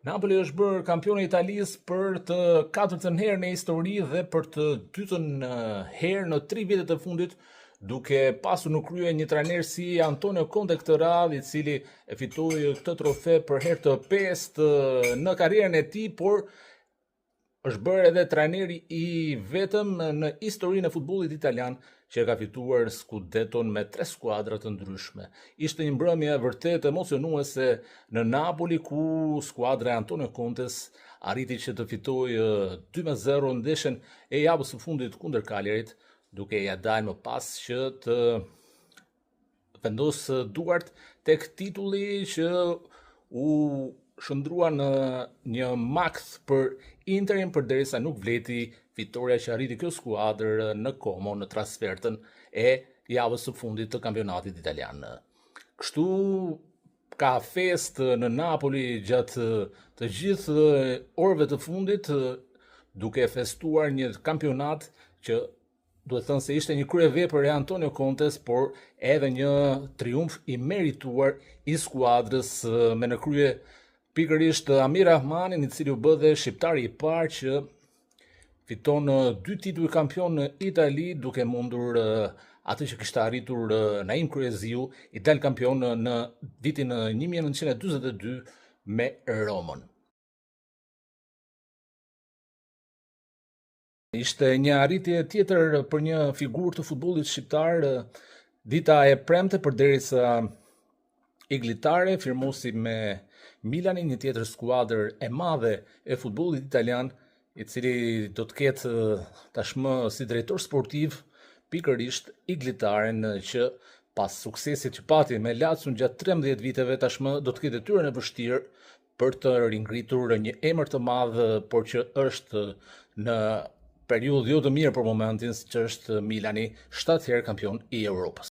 Napoli është bërë kampion e Italisë për të katërtën herë në histori dhe për të dytën herë në 3 vjetet e fundit, duke pasur në krye një trajner si Antonio Conte këtë radhë, i cili e fitoi këtë trofe për herë të 5 në karrierën e tij, por është bërë edhe trajneri i vetëm në historinë e futbollit italian që ka fituar Scudetton me 3 skuadra të ndryshme. Ishte një mbrëmje vërtet emocionuese në Napoli, ku skuadra e Antonio Contes arriti që të fitojë 2-0 ndeshjen e javës së fundit kundër Cagliarit, duke ja dalë më pas që të vendos duart tek titulli që u shëndrua në një makth për Interin, përderisa nuk vleti fitoria që arriti kjo skuadër në Como në transfertën e javës së fundit të kampionatit italian. Kështu ka fest në Napoli gjatë të gjithë orëve të fundit, duke festuar një kampionat që duhet thënë se ishte një kryevepër e Antonio Contes, por edhe një triumf i merituar i skuadrës me në krye pikërisht Amir Rahmanin, i cili u bë dhe shqiptari i parë që fiton 2 titull kampion në Itali, duke mundur atë që kishte arritur Naim Kryeziu, i dal kampion në vitin 1942 me Romën. Ishte një arritje tjetër për një figurë të futbollit shqiptar, dita e premte, përderisa Iglitare firmosi me Milanin, një tjetër skuadër e madhe e futbollit italian, i cili do të ketë tashmë si drejtor sportiv pikërisht Iglitaren, që pas suksesit që pati me Lazio gjatë 13 viteve, tashmë do të ketë detyrën e vështirë për të ringritur një emër të madh, por që është në periudhë jo të mirë për momentin, siç është Milani, 7 herë kampion i Europës.